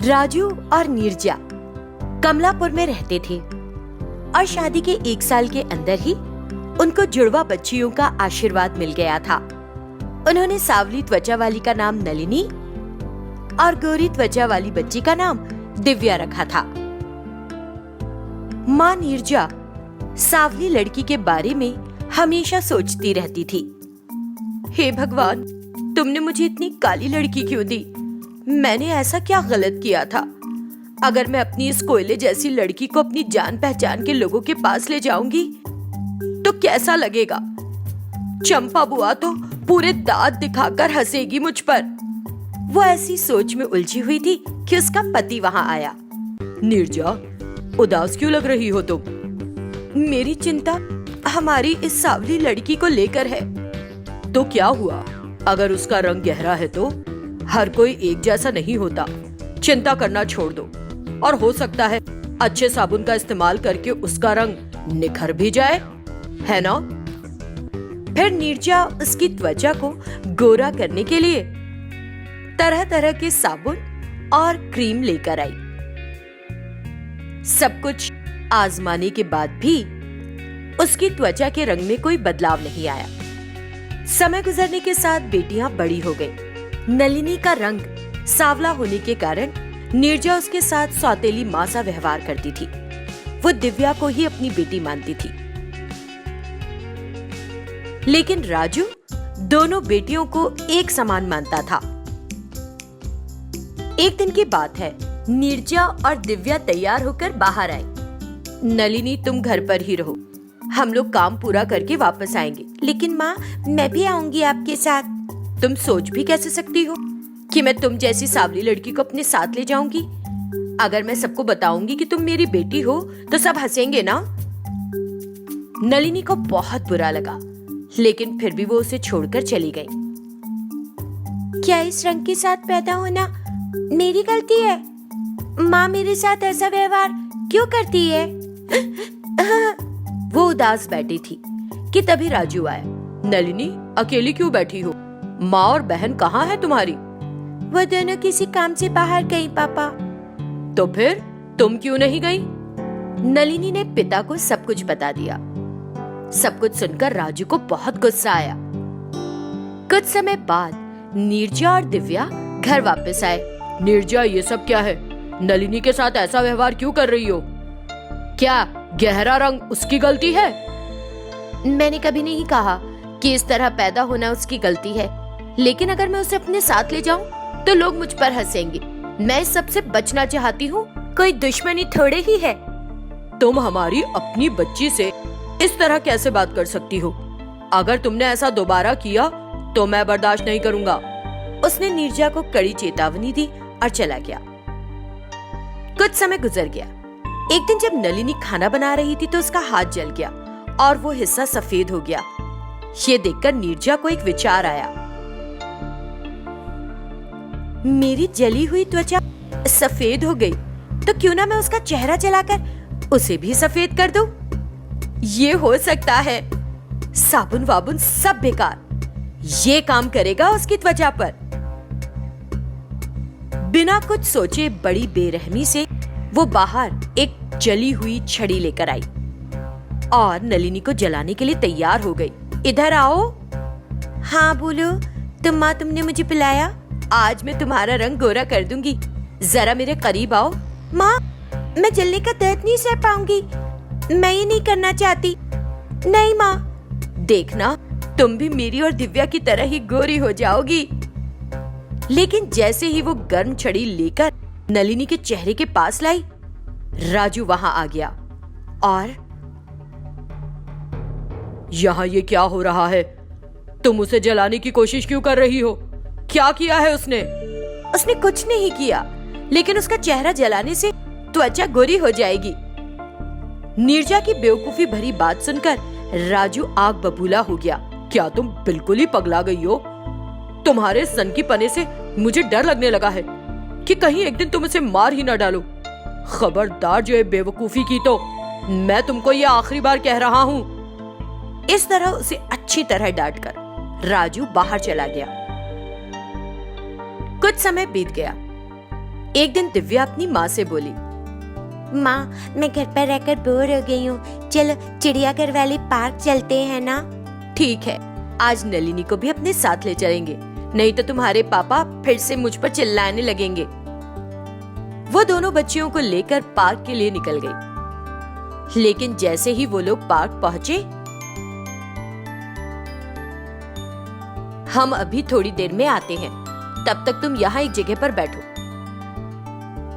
राजू और नीरजा कमलापुर में रहते थे और शादी के 1 साल के अंदर ही उनको जुड़वा बच्चियों का आशीर्वाद मिल गया था। उन्होंने सांवली त्वचा वाली का नाम नलिनी और गोरी त्वचा वाली बच्ची का नाम दिव्या रखा था। माँ नीरजा सांवली लड़की के बारे में हमेशा सोचती रहती थी, हे भगवान, तुमने मुझे इतनी काली लड़की क्यों दी? मैंने ऐसा क्या गलत किया था? अगर मैं अपनी इस कोयले जैसी लड़की को अपनी जान पहचान के लोगों के पास ले जाऊंगी तो कैसा लगेगा? चंपा बुआ तो पूरे दांत दिखाकर हंसेगी मुझ पर। वो ऐसी सोच में उलझी हुई थी कि उसका पति वहां आया। नीरजा, उदास क्यों लग रही हो तुम? मेरी चिंता हमारी इस सांवली लड़की को लेकर है। तो क्या हुआ? अगर उसका रंग गहरा है तो हर कोई एक जैसा नहीं होता। चिंता करना छोड़ दो और हो सकता है अच्छे साबुन का इस्तेमाल करके उसका रंग निखर भी जाए, है ना? फिर नीरजा उसकी त्वचा को गोरा करने के लिए तरह तरह के साबुन और क्रीम लेकर आई। सब कुछ आजमाने के बाद भी उसकी त्वचा के रंग में कोई बदलाव नहीं आया। समय गुजरने के साथ बेटियां बड़ी हो गईं। नलिनी का रंग सांवला होने के कारण नीरजा उसके साथ सौतेली माँ सा व्यवहार करती थी। वो दिव्या को ही अपनी बेटी मानती थी। लेकिन राजू दोनों बेटियों को एक समान मानता था। एक दिन की बात है, नीरजा और दिव्या तैयार होकर बाहर आई। नलिनी, तुम घर पर ही रहो, हम लोग काम पूरा करके वापस आएंगे। लेकिन माँ, मैं भी आऊंगी आपके साथ। तुम सोच भी कैसे सकती हो कि मैं तुम जैसी सांवली लड़की को अपने साथ ले जाऊंगी? अगर मैं सबको बताऊंगी कि तुम मेरी बेटी हो तो सब हंसेंगे ना? नलिनी को बहुत बुरा लगा, लेकिन फिर भी वो उसे छोड़कर चली गई। क्या इस रंग के साथ पैदा होना मेरी गलती है? माँ मेरे साथ ऐसा व्यवहार क्यों करती है? वो उदास बैठी थी कि तभी राजू आया। नलिनी, अकेली क्यों बैठी हो? माँ और बहन कहाँ है तुम्हारी? वो दोनों किसी काम से बाहर गई पापा। तो फिर तुम क्यों नहीं गई? नलिनी ने पिता को सब कुछ बता दिया। सब कुछ सुनकर राजू को बहुत गुस्सा आया। कुछ समय बाद नीरजा और दिव्या घर वापस आए। नीरजा, ये सब क्या है? नलिनी के साथ ऐसा व्यवहार क्यों कर रही हो? क्या गहरा रंग उसकी गलती है? मैंने कभी नहीं कहा कि इस तरह पैदा होना उसकी गलती है, लेकिन अगर मैं उसे अपने साथ ले जाऊं तो लोग मुझ पर हंसेंगे। मैं इस सब से बचना चाहती हूँ, कोई दुश्मनी थोड़े ही है। तुम हमारी अपनी बच्ची से इस तरह कैसे बात कर सकती हो? अगर तुमने ऐसा दोबारा किया तो मैं बर्दाश्त नहीं करूंगा। उसने नीरजा को कड़ी चेतावनी दी और चला गया। कुछ समय गुजर गया। एक दिन जब नलिनी खाना बना रही थी तो उसका हाथ जल गया और वो हिस्सा सफेद हो गया। ये देखकर नीरजा को एक विचार आया। मेरी जली हुई त्वचा सफेद हो गई, तो क्यों ना मैं उसका चेहरा जलाकर उसे भी सफेद कर दूं? ये हो सकता है। साबुन वाबुन सब बेकार, ये काम करेगा उसकी त्वचा पर। बिना कुछ सोचे बड़ी बेरहमी से वो बाहर एक जली हुई छड़ी लेकर आई और नलिनी को जलाने के लिए तैयार हो गई। इधर आओ। हाँ बोलो। माँ, तुमने मुझे पिलाया, आज मैं तुम्हारा रंग गोरा कर दूंगी। जरा मेरे करीब आओ। माँ, मैं जलने का दर्द नहीं सह पाऊंगी, मैं ये नहीं करना चाहती। नहीं माँ। देखना, तुम भी मेरी और दिव्या की तरह ही गोरी हो जाओगी। लेकिन जैसे ही वो गर्म छड़ी लेकर नलिनी के चेहरे के पास लाई, राजू वहां आ गया और यहाँ ये क्या हो रहा है? तुम उसे जलाने की कोशिश क्यों कर रही हो? क्या किया है उसने? उसने कुछ नहीं किया, लेकिन उसका चेहरा जलाने से त्वचा गोरी हो जाएगी। नीरजा की बेवकूफी भरी बात सुनकर राजू आग बबूला हो गया। क्या तुम बिल्कुल ही पगला गई हो? तुम्हारे सनकीपने से मुझे डर लगने लगा है कि कहीं एक दिन तुम उसे मार ही न डालो। खबरदार, जो ये बेवकूफी की तो मैं तुमको ये आखिरी बार कह रहा हूँ। इस तरह उसे अच्छी तरह डांटकर राजू बाहर चला गया। कुछ समय बीत गया। एक दिन दिव्या अपनी माँ से बोली, माँ, मैं घर पर रहकर बोर हो गई हूँ, चलो चिड़ियाघर वाले पार्क चलते हैं ना। ठीक है, आज नलिनी को भी अपने साथ ले चलेंगे, नहीं तो तुम्हारे पापा फिर से मुझ पर चिल्लाने लगेंगे। वो दोनों बच्चियों को लेकर पार्क के लिए निकल गई। लेकिन जैसे ही वो लोग पार्क पहुंचे, हम अभी थोड़ी देर में आते हैं, तब तक तुम यहाँ एक जगह पर बैठो।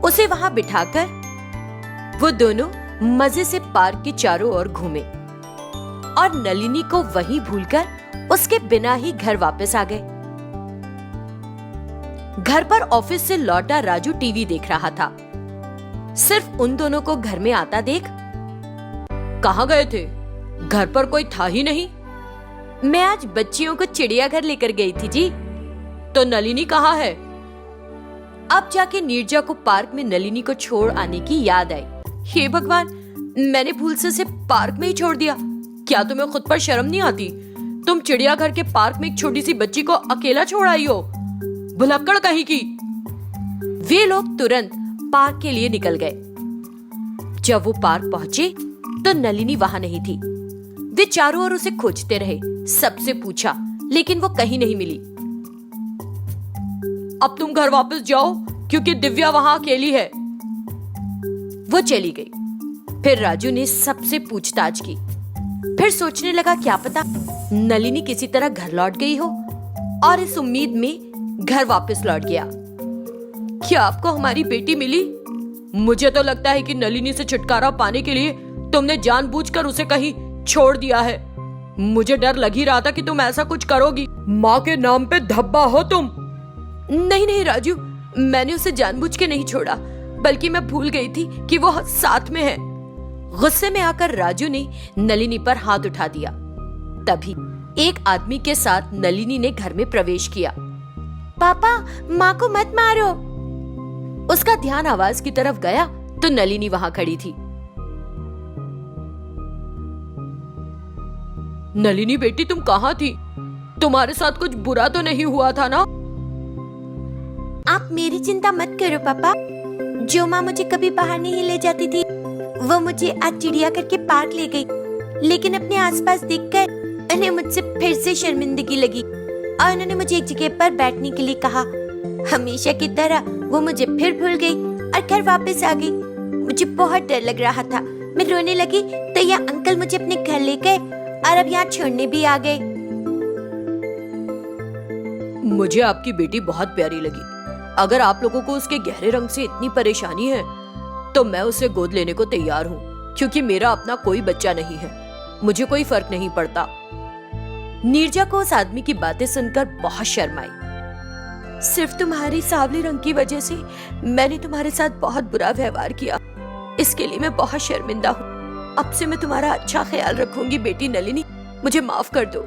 उसे वहां बिठाकर वो दोनों मजे से पार्क के चारों ओर घूमे और नलिनी को वहीं भूलकर उसके बिना ही घर वापस आ गए। घर पर ऑफिस से लौटा राजू टीवी देख रहा था। सिर्फ उन दोनों को घर में आता देख, कहाँ गए थे? घर पर कोई था ही नहीं। मैं आज बच्चियों को चिड़ियाघर लेकर गई थी जी। तो नलिनी कहाँ है? अब जाके नीरजा को पार्क में नलिनी को छोड़ आने की याद आई। हे भगवान, मैंने भूल से उसे पार्क में ही छोड़ दिया। क्या तुम्हें खुद पर शर्म नहीं आती? तुम चिड़ियाघर के पार्क में एक छोटी सी बच्ची को अकेला छोड़ आई हो, भुलक्कड़ कहीं की। वे लोग तुरंत पार्क के लिए निकल गए। जब वो पार्क पहुंचे तो नलिनी वहां नहीं थी। वे चारों ओर उसे खोजते रहे, सबसे पूछा, लेकिन वो कहीं नहीं मिली। अब तुम घर वापस जाओ, क्योंकि दिव्या वहां अकेली है। वो चली गई। फिर राजू ने सबसे पूछताछ की। फिर सोचने लगा, क्या पता नलिनी किसी तरह घर लौट गई हो, और इस उम्मीद में घर वापस लौट गया। क्या आपको हमारी बेटी मिली? मुझे तो लगता है कि नलिनी से छुटकारा पाने के लिए तुमने जानबूझकर उसे कहीं छोड़ दिया है। मुझे डर लग ही रहा था कि तुम ऐसा कुछ करोगी। माँ के नाम पे धब्बा हो तुम। नहीं नहीं राजू, मैंने उसे जानबूझ के नहीं छोड़ा, बल्कि मैं भूल गई थी कि वो साथ में है। गुस्से में आकर राजू ने नलिनी पर हाथ उठा दिया। तभी एक आदमी के साथ नलिनी ने घर में प्रवेश किया। पापा, माँ को मत मारो। उसका ध्यान आवाज की तरफ गया तो नलिनी वहां खड़ी थी। नलिनी बेटी, तुम कहाँ थी? तुम्हारे साथ कुछ बुरा तो नहीं हुआ था ना? आप मेरी चिंता मत करो पापा। जो माँ मुझे कभी बाहर नहीं ले जाती थी, वो मुझे आज चिड़ियाघर के पार्क ले गई। लेकिन अपने आसपास देखकर उन्हें मुझसे फिर से शर्मिंदगी लगी और उन्होंने मुझे एक जगह पर बैठने के लिए कहा। हमेशा की तरह वो मुझे फिर भूल गई और घर वापस आ गई। मुझे बहुत डर लग रहा था। मैं रोने लगी तो यह अंकल मुझे अपने घर ले गए और अब यहाँ छोड़ने भी आ गए। मुझे आपकी बेटी बहुत प्यारी लगी। अगर आप लोगों को उसके गहरे रंग से इतनी परेशानी है तो मैं उसे गोद लेने को तैयार हूँ, क्योंकि मेरा अपना कोई बच्चा नहीं है। मुझे कोई फर्क नहीं पड़ता। नीरजा को उस आदमी की बातें सुनकर बहुत शर्म आई। सिर्फ तुम्हारी सांवले रंग की वजह से मैंने तुम्हारे साथ बहुत बुरा व्यवहार किया। इसके लिए मैं बहुत शर्मिंदा हूँ। अब से मैं तुम्हारा अच्छा ख्याल रखूंगी बेटी नलिनी, मुझे माफ कर दो।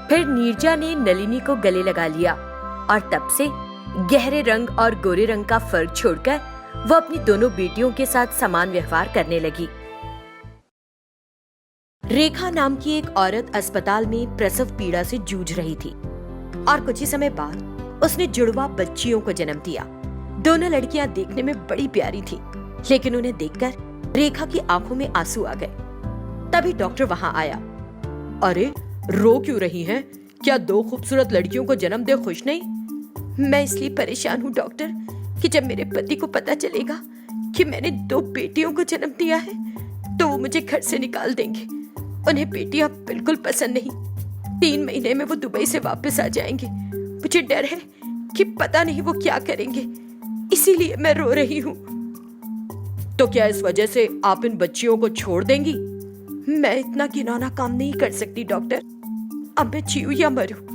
फिर नीरजा ने नलिनी को गले लगा लिया और तब से गहरे रंग और गोरे रंग का फर्क छोड़कर वो अपनी दोनों बेटियों के साथ समान व्यवहार करने लगी। रेखा नाम की एक औरत अस्पताल में प्रसव पीड़ा से जूझ रही थी और कुछ ही समय बाद उसने जुड़वा बच्चियों को जन्म दिया। दोनों लड़कियां देखने में बड़ी प्यारी थी, लेकिन उन्हें देखकर रेखा की आंखों में आंसू आ गए। तभी डॉक्टर वहां आया। अरे, रो क्यों रही हैं? क्या दो खूबसूरत लड़कियों को जन्म दे खुश नहीं? मैं इसलिए परेशान हूँ डॉक्टर कि जब मेरे पति को पता चलेगा कि मैंने 2 बेटियों को जन्म दिया है तो वो मुझे घर से निकाल देंगे। उन्हें बेटियां बिल्कुल पसंद नहीं। 3 महीने में वो दुबई से वापस आ जाएंगे। मुझे डर है कि पता नहीं वो क्या करेंगे, इसीलिए मैं रो रही हूँ। तो क्या इस वजह से आप इन बच्चियों को छोड़ देंगी? मैं इतना घिनौना काम नहीं कर सकती डॉक्टर। अब मैं जीऊं या मरूं,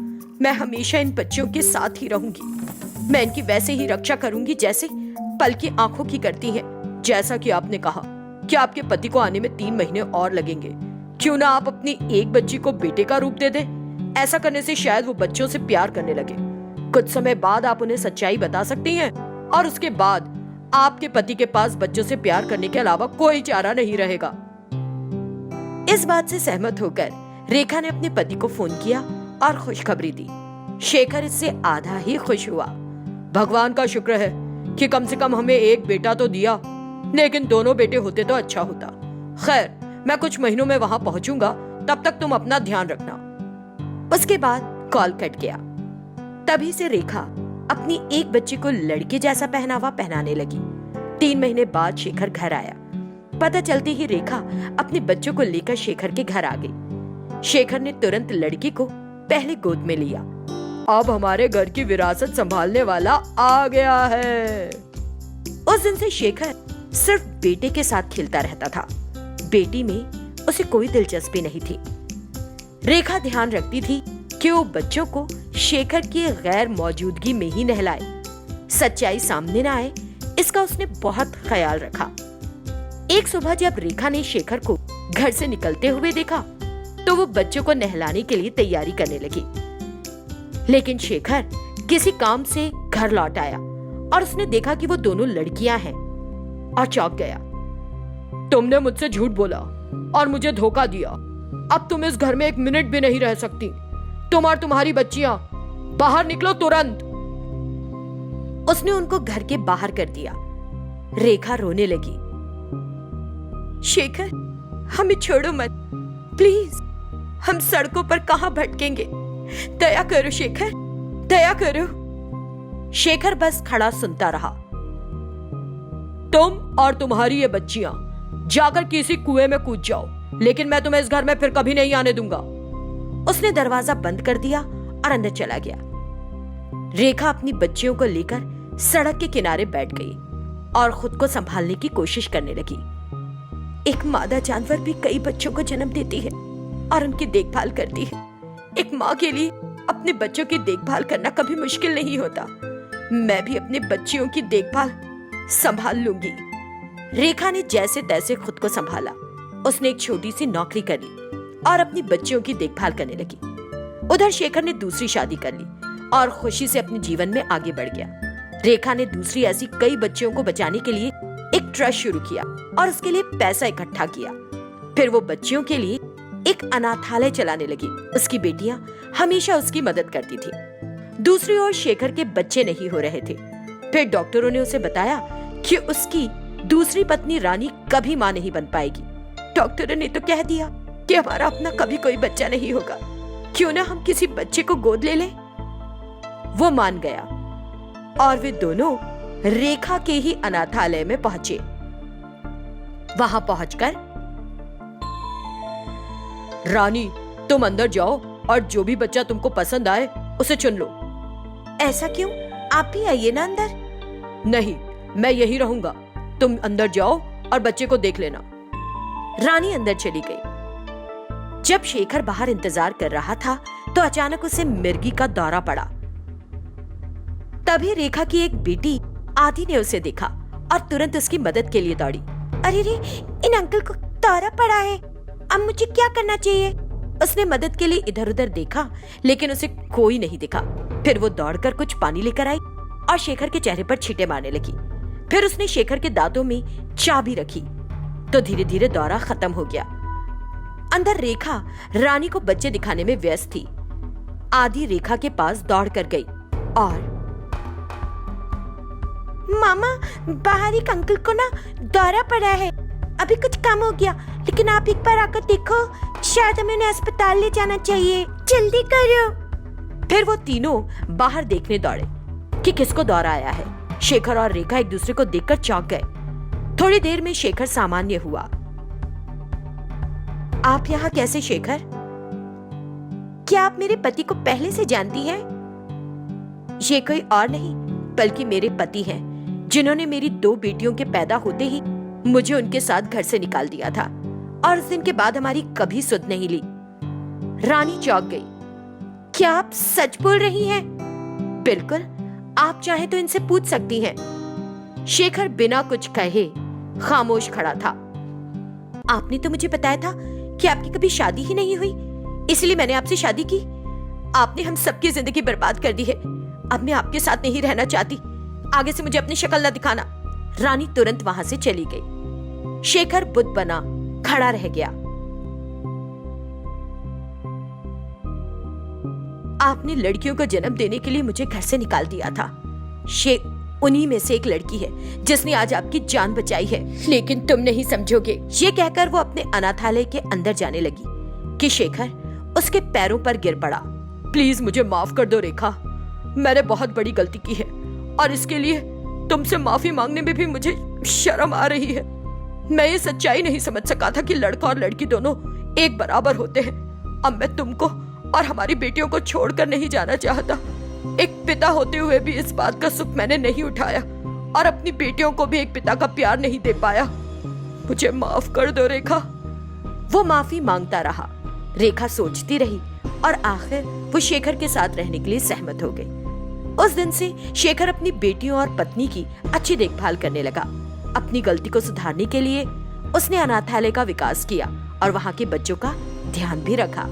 मैं हमेशा इन बच्चियों के साथ ही रहूंगी। मैं इनकी वैसे ही रक्षा करूंगी जैसे पल की आंखों की करती हैं। जैसा कि आपने कहा कि आपके पति को आने में 3 महीने और लगेंगे, क्यों ना आप अपनी एक बच्ची को बेटे का रूप दे दें। ऐसा करने से शायद वो बच्चों से प्यार करने लगे। कुछ समय बाद आप उन्हें सच्चाई बता सकती हैं और उसके बाद आपके पति के पास बच्चों से प्यार करने के अलावा कोई चारा नहीं रहेगा। इस बात से सहमत होकर रेखा ने अपने पति को फोन किया और खुशखबरी दी। शेखर इससे आधा ही खुश हुआ। भगवान का शुक्र है कि कम से कम हमें एक बेटा तो दिया, लेकिन दोनों बेटे होते तो अच्छा होता। खैर, मैं कुछ महीनों में वहां पहुंचूंगा, तब तक तुम अपना ध्यान रखना। उसके बाद कॉल कट गया। तभी से रेखा अपनी एक बच्ची को लड़के जैसा पहनावा पहनाने लगी। 3 महीने बाद शेखर घर आया। पता चलते ही रेखा अपने बच्चों को लेकर शेखर के घर आ गई। शेखर ने तुरंत लड़की को पहले गोद में लिया। अब हमारे घर की विरासत संभालने वाला आ गया है। उस दिन से शेखर सिर्फ बेटे के साथ खेलता रहता था। बेटी में उसे कोई दिलचस्पी नहीं थी। रेखा ध्यान रखती थी कि वो बच्चों को शेखर की गैर मौजूदगी में ही नहलाए। सच्चाई सामने न आए, इसका उसने बहुत ख्याल रखा। एक सुबह जब रेखा ने शेखर को घर से निकलते हुए देखा, तो वो बच्चों को नहलाने के लिए तैयारी करने लगी। लेकिन शेखर किसी काम से घर लौट आया और उसने देखा कि वो दोनों लड़कियां हैं और चौंक गया। तुमने मुझसे झूठ बोला और मुझे धोखा दिया। अब तुम इस घर में 1 मिनट भी नहीं रह सकती। तुम और तुम्हारी बच्चियां बाहर निकलो तुरंत। उसने उनको घर के बाहर कर दिया। रेखा रोने लगी। शेखर, हमें छोड़ो मत प्लीज, हम सड़कों पर कहां भटकेंगे। दया करो शेखर, दया करो। शेखर बस खड़ा सुनता रहा। तुम और तुम्हारी ये बच्चियां जाकर किसी कुएं में कूद जाओ, लेकिन मैं तुम्हें इस घर में फिर कभी नहीं आने दूंगा। उसने दरवाजा बंद कर दिया और अंदर चला गया। रेखा अपनी बच्चियों को लेकर सड़क के किनारे बैठ गई और खुद को संभालने की कोशिश करने लगी। एक मादा जानवर भी कई बच्चों को जन्म देती है और उनकी देखभाल करती है। एक माँ के लिए अपने बच्चों की देखभाल करना कभी मुश्किल नहीं होता। मैं भी अपने बच्चियों की देखभाल संभाल लूंगी। रेखा ने जैसे तैसे खुद को संभाला। उसने एक छोटी सी नौकरी कर ली और अपनी बच्चियों की देखभाल करने लगी। उधर शेखर ने दूसरी शादी कर ली और खुशी से अपने जीवन में आगे बढ़ गया। रेखा ने दूसरी ऐसी कई बच्चियों को बचाने के लिए एक ट्रस्ट शुरू किया और उसके लिए पैसा इकट्ठा किया। फिर वो बच्चियों के लिए एक अनाथालय चलाने लगी। उसकी बेटियां हमेशा उसकी मदद करती थी। दूसरी ओर शेखर के बच्चे नहीं हो रहे थे। फिर डॉक्टरों ने उसे बताया कि उसकी दूसरी पत्नी रानी कभी मां नहीं बन पाएगी। डॉक्टरों ने तो कह दिया कि हमारा अपना कभी कोई बच्चा नहीं होगा, क्यों ना हम किसी बच्चे को गोद ले लें। वो मान गया और वे दोनों रेखा के ही अनाथालय में पहुंचे। वहां पहुंचकर, रानी, तुम अंदर जाओ और जो भी बच्चा तुमको पसंद आए उसे चुन लो। ऐसा क्यों? आप भी आइए ना अंदर। नहीं, मैं यही रहूंगा। तुम अंदर जाओ और बच्चे को देख लेना। रानी अंदर चली गई। जब शेखर बाहर इंतजार कर रहा था तो अचानक उसे मिर्गी का दौरा पड़ा। तभी रेखा की एक बेटी आदि ने उसे देखा और तुरंत उसकी मदद के लिए दौड़ी। अरे रे, इन अंकल को दौरा पड़ा है, अब मुझे क्या करना चाहिए? उसने मदद के लिए इधर उधर देखा, लेकिन उसे कोई नहीं दिखा। फिर वो दौड़कर कुछ पानी लेकर आई और शेखर के चेहरे पर छींटे मारने लगी। फिर उसने शेखर के दांतों में चाबी रखी तो धीरे धीरे दौरा खत्म हो गया। अंदर रेखा रानी को बच्चे दिखाने में व्यस्त थी। आदि रेखा के पास दौड़ कर गई और, मामा, बाहर एक अंकल को ना दौरा पड़ा है। अभी कुछ काम हो गया, लेकिन आप एक बार आकर देखो, शायद हमें उन्हें अस्पताल ले जाना चाहिए। जल्दी करो। फिर वो तीनों बाहर देखने दौड़े कि किसको दौरा आया है। शेखर और रेखा एक दूसरे को देखकर चौंक गए। थोड़ी देर में शेखर सामान्य हुआ। आप यहाँ कैसे शेखर? क्या आप मेरे पति को पहले से जानती हैं? ये कोई और नहीं बल्कि मेरे पति हैं, जिन्होंने मेरी 2 बेटियों के पैदा होते ही मुझे उनके साथ घर से निकाल दिया था और उस दिन के बाद हमारी कभी सुध नहीं ली। रानी चौंक गई। क्या आप सच बोल रही हैं? बिल्कुल, आप चाहे तो इनसे पूछ सकती हैं। शेखर बिना कुछ कहे खामोश खड़ा था। आपने तो मुझे बताया था कि आपकी कभी शादी ही नहीं हुई, इसलिए मैंने आपसे शादी की। आपने हम सबकी जिंदगी बर्बाद कर दी है। अब मैं आपके साथ नहीं रहना चाहती। आगे से मुझे अपनी शक्ल न दिखाना। रानी तुरंत वहां से चली गई। शेखर बुद्ध बना खड़ा रह गया। आपने लड़कियों को जन्म देने के लिए मुझे घर से निकाल दिया था। उन्हीं में से एक लड़की है जिसने आज आपकी जान बचाई है, लेकिन तुम नहीं समझोगे। ये कहकर वो अपने अनाथालय के अंदर जाने लगी कि शेखर उसके पैरों पर गिर पड़ा। प्लीज मुझे माफ कर दो रेखा, मैंने बहुत बड़ी गलती की है और इसके लिए तुमसे माफी मांगने में भी मुझे शर्म आ रही है। मैं ये सच्चाई नहीं समझ सका था कि लड़का और लड़की दोनों एक बराबर होते हैं। अब मैं तुमको और हमारी बेटियों को छोड़कर नहीं जाना चाहता। एक पिता होते हुए भी इस बात का सुख मैंने नहीं उठाया और अपनी बेटियों को भी एक पिता का प्यार नहीं दे पाया। मुझे माफ कर दो रेखा। वो माफी मांगता रहा। रेखा सोचती रही और आखिर वो शेखर के साथ रहने के लिए सहमत हो गई। उस दिन से शेखर अपनी बेटियों और पत्नी की अच्छी देखभाल करने लगा। अपनी गलती को सुधारने के लिए उसने अनाथालय का विकास किया और वहाँ के बच्चों का ध्यान भी रखा।